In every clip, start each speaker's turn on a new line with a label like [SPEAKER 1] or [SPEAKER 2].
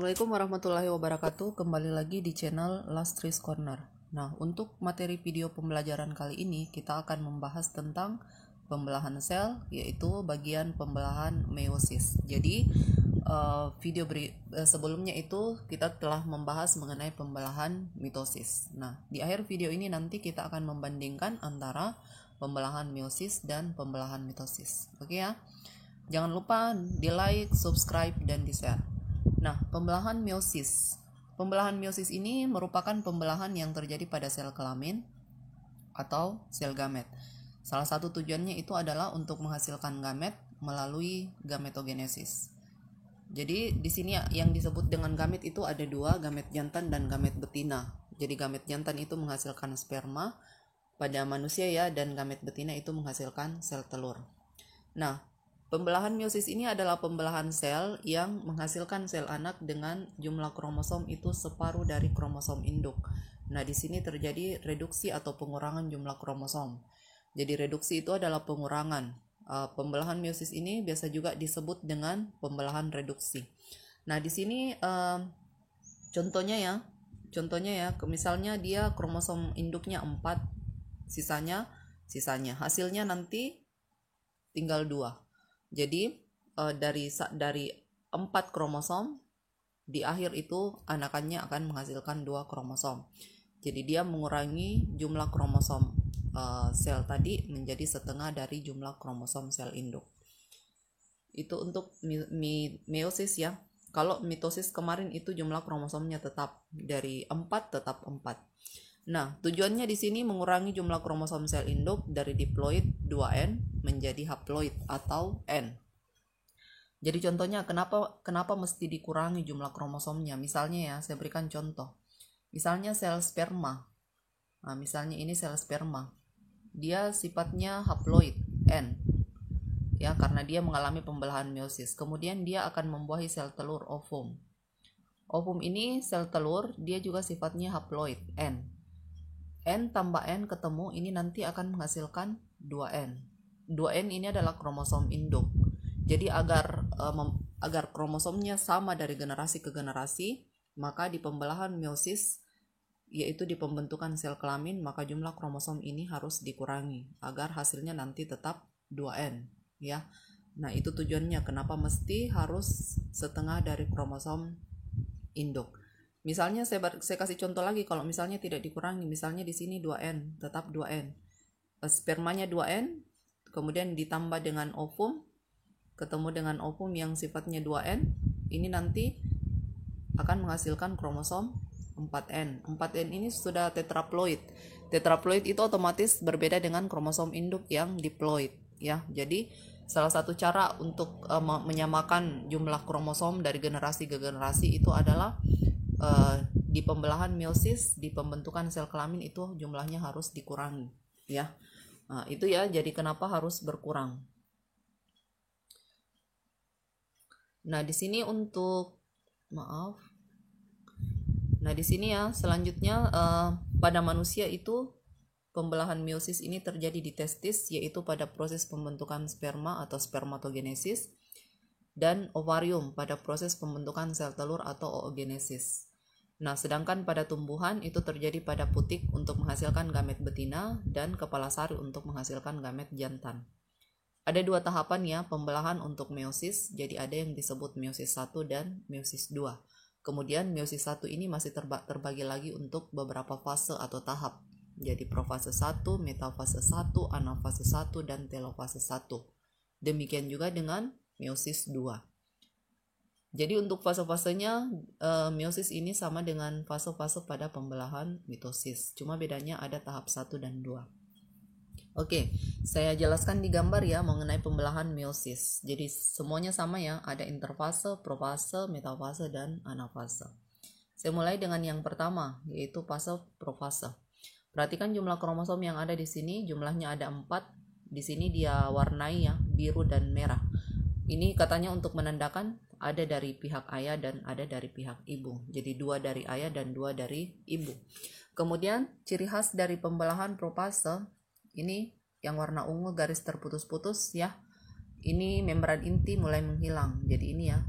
[SPEAKER 1] Assalamualaikum warahmatullahi wabarakatuh. Kembali lagi di channel Lastris Corner. Nah, untuk materi video pembelajaran kali ini kita akan membahas tentang pembelahan sel, yaitu bagian pembelahan meiosis. Jadi sebelumnya itu kita telah membahas mengenai pembelahan mitosis. Nah, di akhir video ini nanti kita akan membandingkan antara pembelahan meiosis dan pembelahan mitosis. Oke ya. Jangan lupa di like, subscribe, dan di share. Nah, pembelahan meiosis. Pembelahan meiosis ini merupakan pembelahan yang terjadi pada sel kelamin atau sel gamet. Salah satu tujuannya itu adalah untuk menghasilkan gamet melalui gametogenesis. Jadi di sini yang disebut dengan gamet itu ada dua, gamet jantan dan gamet betina. Jadi gamet jantan itu menghasilkan sperma pada manusia ya, dan gamet betina itu menghasilkan sel telur. Nah, pembelahan meiosis ini adalah pembelahan sel yang menghasilkan sel anak dengan jumlah kromosom itu separuh dari kromosom induk. Nah, di sini terjadi reduksi atau pengurangan jumlah kromosom. Jadi reduksi itu adalah pengurangan. Pembelahan meiosis ini biasa juga disebut dengan pembelahan reduksi. Nah, di sini contohnya ya, misalnya dia kromosom induknya 4, sisanya hasilnya nanti tinggal 2. Jadi dari 4 kromosom di akhir itu anakannya akan menghasilkan 2 kromosom. Jadi dia mengurangi jumlah kromosom sel tadi menjadi setengah dari jumlah kromosom sel induk. Itu untuk meiosis ya. Kalau mitosis kemarin itu jumlah kromosomnya tetap dari 4 tetap 4. Nah, tujuannya di sini mengurangi jumlah kromosom sel induk dari diploid 2N menjadi haploid atau N. Jadi contohnya kenapa mesti dikurangi jumlah kromosomnya? Misalnya ya, saya berikan contoh. Misalnya sel sperma. Nah, misalnya ini sel sperma. Dia sifatnya haploid N. Ya, karena dia mengalami pembelahan meiosis. Kemudian dia akan membuahi sel telur ovum. Ovum ini sel telur, dia juga sifatnya haploid N. N tambah N ketemu, ini nanti akan menghasilkan 2N. 2N ini adalah kromosom induk. Jadi agar kromosomnya sama dari generasi ke generasi, maka di pembelahan meiosis, yaitu di pembentukan sel kelamin, maka jumlah kromosom ini harus dikurangi agar hasilnya nanti tetap 2N ya. Nah, itu tujuannya kenapa mesti harus setengah dari kromosom induk. Misalnya saya kasih contoh lagi, kalau misalnya tidak dikurangi, misalnya di sini 2N, tetap 2N. Spermanya 2N, kemudian ditambah dengan ovum, ketemu dengan ovum yang sifatnya 2N, ini nanti akan menghasilkan kromosom 4N. 4N ini sudah tetraploid. Tetraploid itu otomatis berbeda dengan kromosom induk yang diploid ya. Jadi salah satu cara untuk menyamakan jumlah kromosom dari generasi ke generasi itu adalah di pembelahan meiosis, di pembentukan sel kelamin itu jumlahnya harus dikurangi ya. Nah, itu ya, jadi kenapa harus berkurang. Nah, di sini Nah, di sini ya, selanjutnya pada manusia itu pembelahan meiosis ini terjadi di testis, yaitu pada proses pembentukan sperma atau spermatogenesis, dan ovarium pada proses pembentukan sel telur atau oogenesis. Nah, sedangkan pada tumbuhan itu terjadi pada putik untuk menghasilkan gamet betina dan kepala sari untuk menghasilkan gamet jantan. Ada 2 tahapan ya pembelahan untuk meiosis, jadi ada yang disebut meiosis 1 dan meiosis 2. Kemudian meiosis 1 ini masih terbagi lagi untuk beberapa fase atau tahap. Jadi profase 1, metafase 1, anafase 1, dan telofase 1. Demikian juga dengan meiosis 2. Jadi untuk fase-fasenya meiosis ini sama dengan fase-fase pada pembelahan mitosis. Cuma bedanya ada tahap 1 dan 2. Oke, saya jelaskan di gambar ya mengenai pembelahan meiosis. Jadi semuanya sama ya, ada interfase, profase, metafase, dan anafase. Saya mulai dengan yang pertama, yaitu fase profase. Perhatikan jumlah kromosom yang ada di sini, jumlahnya ada 4. Di sini dia warnai ya, biru dan merah. Ini katanya untuk menandakan ada dari pihak ayah dan ada dari pihak ibu. Jadi 2 dari ayah dan 2 dari ibu. Kemudian ciri khas dari pembelahan profase, ini yang warna ungu garis terputus-putus ya. Ini membran inti mulai menghilang. Jadi ini ya,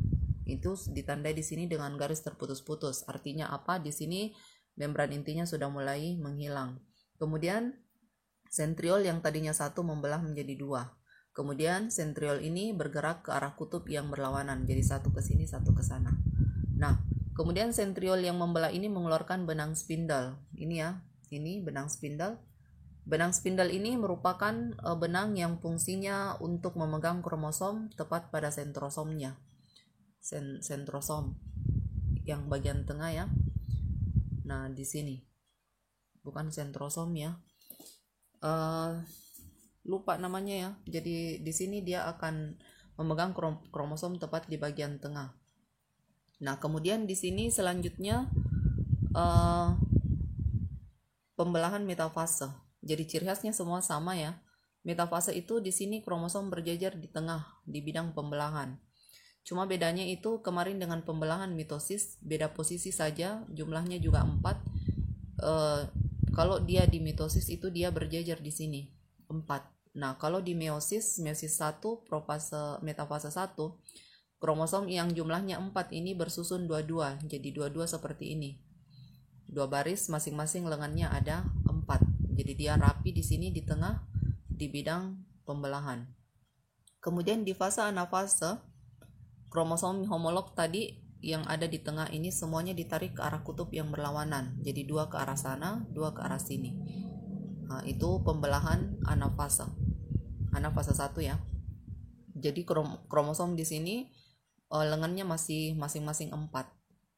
[SPEAKER 1] Itu ditandai di sini dengan garis terputus-putus. Artinya apa? Di sini membran intinya sudah mulai menghilang. Kemudian sentriol yang tadinya satu membelah menjadi dua. Kemudian sentriol ini bergerak ke arah kutub yang berlawanan, jadi satu ke sini, satu ke sana. Nah, kemudian sentriol yang membelah ini mengeluarkan benang spindle. Ini ya, ini benang spindle. Benang spindle ini merupakan benang yang fungsinya untuk memegang kromosom tepat pada sentrosomnya. Sentrosom yang bagian tengah ya. Nah, di sini. Bukan sentrosom ya. Lupa namanya ya. Jadi di sini dia akan memegang kromosom tepat di bagian tengah. Nah, kemudian di sini selanjutnya pembelahan metafase. Jadi ciri khasnya semua sama ya. Metafase itu di sini kromosom berjejer di tengah di bidang pembelahan. Cuma bedanya itu kemarin dengan pembelahan mitosis beda posisi saja, jumlahnya juga 4. Kalau dia di mitosis itu dia berjejer di sini 4. Nah, kalau di meiosis 1, profase metafase 1, kromosom yang jumlahnya 4 ini bersusun dua-dua. Jadi dua-dua seperti ini. Dua baris masing-masing lengannya ada 4. Jadi dia rapi di sini di tengah di bidang pembelahan. Kemudian di fase anafase, kromosom homolog tadi yang ada di tengah ini semuanya ditarik ke arah kutub yang berlawanan. Jadi 2 ke arah sana, 2 ke arah sini. Nah, itu pembelahan anafase. Anafase 1 ya. Jadi kromosom di sini lengannya masih masing-masing 4.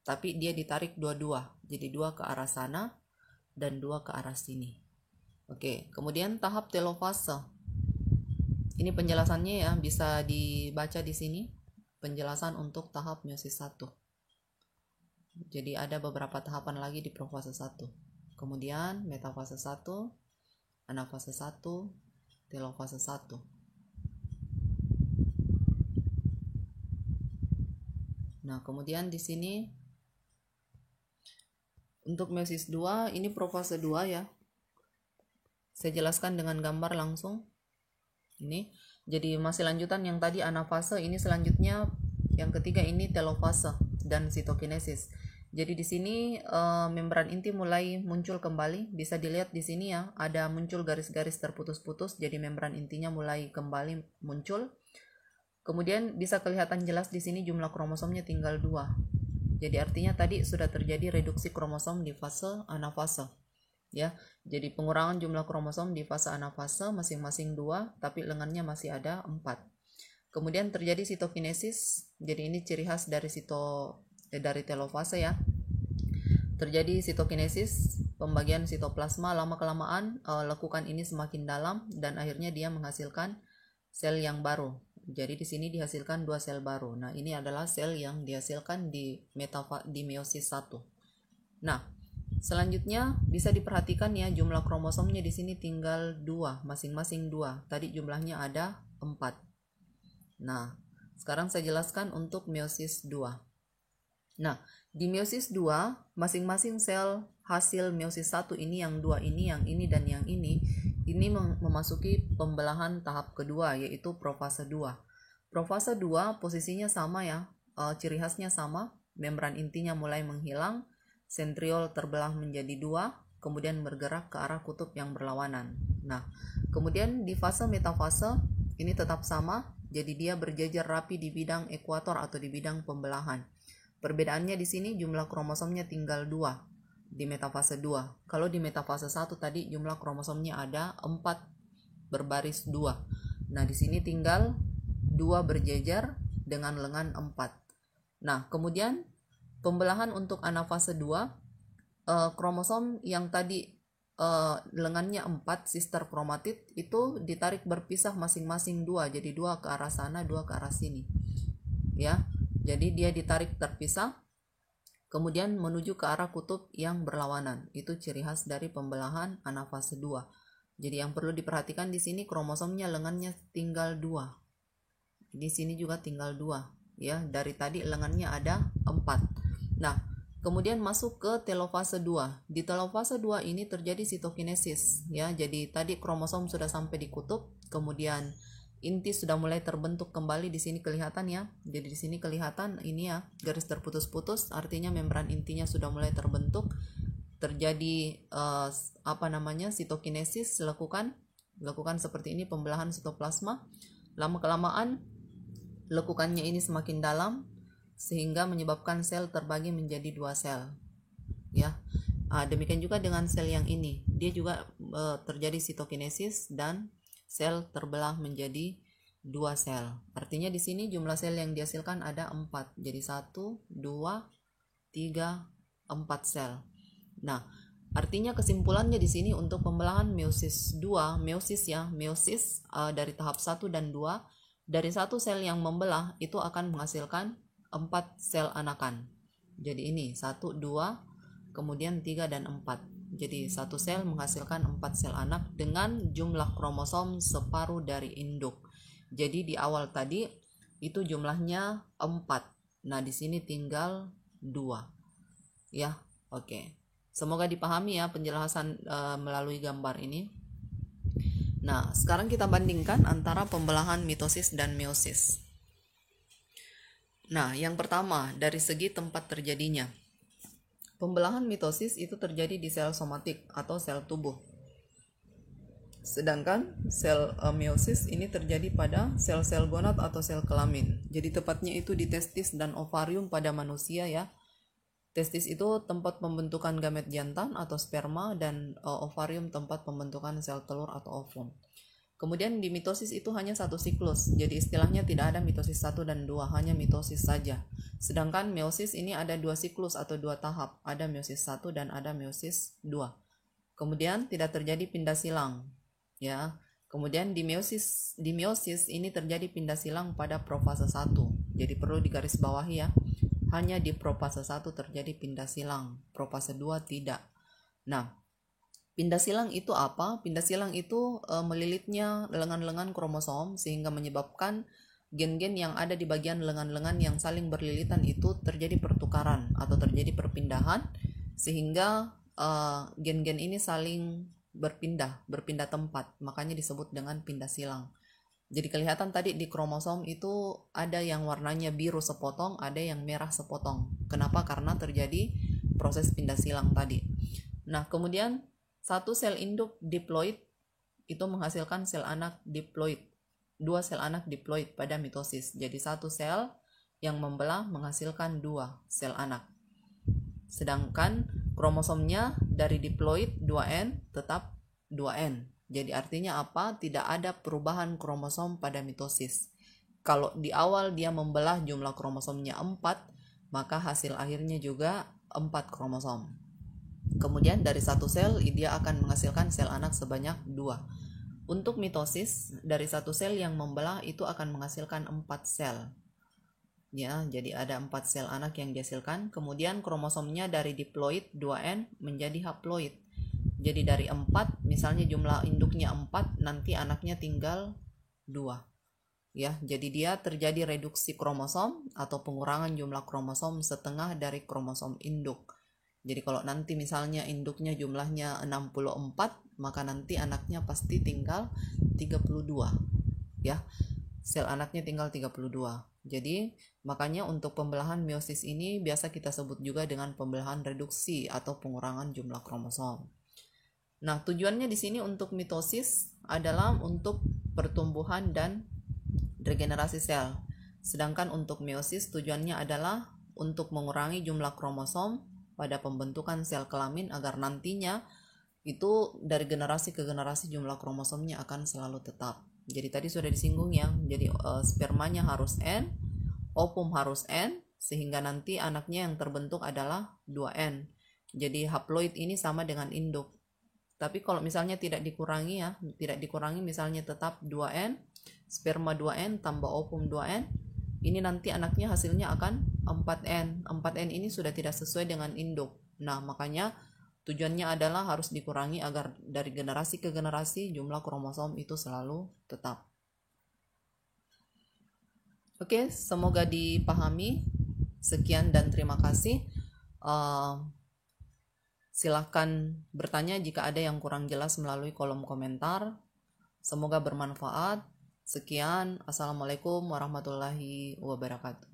[SPEAKER 1] Tapi dia ditarik dua-dua. Jadi 2 ke arah sana dan 2 ke arah sini. Oke, kemudian tahap telofase. Ini penjelasannya ya, bisa dibaca di sini. Penjelasan untuk tahap meiosis 1. Jadi ada beberapa tahapan lagi di profase 1. Kemudian metafase 1, anafase 1, telofase 1. Nah, kemudian di sini untuk meiosis 2 ini profase 2 ya. Saya jelaskan dengan gambar langsung. Ini jadi masih lanjutan yang tadi anafase, ini selanjutnya yang ketiga ini telofase dan sitokinesis. Jadi di sini membran inti mulai muncul kembali, bisa dilihat di sini ya, ada muncul garis-garis terputus-putus, jadi membran intinya mulai kembali muncul. Kemudian bisa kelihatan jelas di sini jumlah kromosomnya tinggal 2. Jadi artinya tadi sudah terjadi reduksi kromosom di fase anafase. Ya, jadi pengurangan jumlah kromosom di fase anafase masing-masing 2, tapi lengannya masih ada 4. Kemudian terjadi sitokinesis. Jadi ini ciri khas dari dari telofase ya. Terjadi sitokinesis, pembagian sitoplasma lama kelamaan lekukan ini semakin dalam dan akhirnya dia menghasilkan sel yang baru. Jadi di sini dihasilkan 2 sel baru. Nah, ini adalah sel yang dihasilkan di meiosis 1. Nah, selanjutnya bisa diperhatikan ya, jumlah kromosomnya di sini tinggal 2, masing-masing 2. Tadi jumlahnya ada 4. Nah, sekarang saya jelaskan untuk meiosis 2. Nah, di meiosis 2, masing-masing sel hasil meiosis 1 ini, yang 2 ini, yang ini, dan yang ini memasuki pembelahan tahap kedua, yaitu profase 2. Profase 2 posisinya sama ya, ciri khasnya sama, membran intinya mulai menghilang, sentriol terbelah menjadi 2, kemudian bergerak ke arah kutub yang berlawanan. Nah, kemudian di fase metafase ini tetap sama, jadi dia berjejer rapi di bidang ekuator atau di bidang pembelahan. Perbedaannya di sini jumlah kromosomnya tinggal 2 di metafase 2. Kalau di metafase 1 tadi jumlah kromosomnya ada 4 berbaris 2. Nah, di sini tinggal 2 berjejer dengan lengan 4. Nah, kemudian pembelahan untuk anafase 2, kromosom yang tadi lengannya 4, sister chromatid, itu ditarik berpisah masing-masing 2, jadi 2 ke arah sana, 2 ke arah sini. Ya, jadi dia ditarik terpisah, kemudian menuju ke arah kutub yang berlawanan. Itu ciri khas dari pembelahan anafase 2. Jadi yang perlu diperhatikan di sini kromosomnya lengannya tinggal 2. Di sini juga tinggal 2. Ya, dari tadi lengannya ada 4. Nah, kemudian masuk ke telofase 2. Di telofase 2 ini terjadi sitokinesis ya. Jadi tadi kromosom sudah sampai di kutub, kemudian inti sudah mulai terbentuk kembali. Di sini kelihatan ya. Jadi di sini kelihatan ini ya, garis terputus-putus, artinya membran intinya sudah mulai terbentuk. Terjadi sitokinesis dilakukan seperti ini, pembelahan sitoplasma. Lama kelamaan lekukannya ini semakin dalam sehingga menyebabkan sel terbagi menjadi 2 sel ya. Demikian juga dengan sel yang ini, dia juga terjadi sitokinesis dan sel terbelah menjadi 2 sel. Artinya di sini jumlah sel yang dihasilkan ada 4. Jadi 1, 2, 3, 4 sel. Nah, artinya kesimpulannya di sini untuk pembelahan meiosis 2, meiosis dari tahap 1 dan 2, dari satu sel yang membelah itu akan menghasilkan 4 sel anakan. Jadi ini 1, 2, kemudian 3 dan 4. Jadi satu sel menghasilkan 4 sel anak dengan jumlah kromosom separuh dari induk. Jadi di awal tadi itu jumlahnya 4. Nah, di sini tinggal 2. Ya, oke. Semoga dipahami ya penjelasan melalui gambar ini. Nah, sekarang kita bandingkan antara pembelahan mitosis dan meiosis. Nah, yang pertama dari segi tempat terjadinya. Pembelahan mitosis itu terjadi di sel somatik atau sel tubuh. Sedangkan sel meiosis ini terjadi pada sel-sel gonad atau sel kelamin. Jadi tepatnya itu di testis dan ovarium pada manusia ya. Testis itu tempat pembentukan gamet jantan atau sperma, dan ovarium tempat pembentukan sel telur atau ovum. Kemudian di mitosis itu hanya satu siklus, jadi istilahnya tidak ada mitosis 1 dan 2, hanya mitosis saja. Sedangkan meiosis ini ada 2 siklus atau 2 tahap, ada meiosis 1 dan ada meiosis 2. Kemudian tidak terjadi pindah silang, ya. Kemudian di meiosis ini terjadi pindah silang pada profase 1, jadi perlu digarisbawahi ya. Hanya di profase 1 terjadi pindah silang, profase 2 tidak. Nah, pindah silang itu apa? Pindah silang itu melilitnya lengan-lengan kromosom sehingga menyebabkan gen-gen yang ada di bagian lengan-lengan yang saling berlilitan itu terjadi pertukaran atau terjadi perpindahan, sehingga gen-gen ini saling berpindah tempat, makanya disebut dengan pindah silang. Jadi kelihatan tadi di kromosom itu ada yang warnanya biru sepotong, ada yang merah sepotong. Kenapa? Karena terjadi proses pindah silang tadi. Nah, kemudian satu sel induk diploid itu menghasilkan sel anak diploid, 2 sel anak diploid pada mitosis. Jadi satu sel yang membelah menghasilkan 2 sel anak. Sedangkan kromosomnya dari diploid 2N tetap 2N. Jadi artinya apa? Tidak ada perubahan kromosom pada mitosis. Kalau di awal dia membelah jumlah kromosomnya 4, maka hasil akhirnya juga 4 kromosom. Kemudian dari satu sel dia akan menghasilkan sel anak sebanyak 2. Untuk mitosis, dari satu sel yang membelah itu akan menghasilkan 4 sel. Ya, jadi ada 4 sel anak yang dihasilkan. Kemudian kromosomnya dari diploid 2N menjadi haploid. Jadi dari 4, misalnya jumlah induknya 4, nanti anaknya tinggal 2. Ya, jadi dia terjadi reduksi kromosom atau pengurangan jumlah kromosom setengah dari kromosom induk. Jadi kalau nanti misalnya induknya jumlahnya 64, maka nanti anaknya pasti tinggal 32. Ya, sel anaknya tinggal 32. Jadi makanya untuk pembelahan meiosis ini biasa kita sebut juga dengan pembelahan reduksi atau pengurangan jumlah kromosom. Nah, tujuannya di sini untuk mitosis adalah untuk pertumbuhan dan regenerasi sel. Sedangkan untuk meiosis tujuannya adalah untuk mengurangi jumlah kromosom pada pembentukan sel kelamin agar nantinya itu dari generasi ke generasi jumlah kromosomnya akan selalu tetap. Jadi tadi sudah disinggung ya. Jadi spermanya harus N, ovum harus N, sehingga nanti anaknya yang terbentuk adalah 2N. Jadi haploid ini sama dengan induk. Tapi kalau misalnya tidak dikurangi ya, tidak dikurangi misalnya tetap 2N, sperma 2N tambah ovum 2N, ini nanti anaknya hasilnya akan 4N. 4N ini sudah tidak sesuai dengan induk. Nah, makanya tujuannya adalah harus dikurangi agar dari generasi ke generasi jumlah kromosom itu selalu tetap. Oke, semoga dipahami. Sekian dan terima kasih. Silahkan bertanya jika ada yang kurang jelas melalui kolom komentar. Semoga bermanfaat. Sekian, assalamualaikum warahmatullahi wabarakatuh.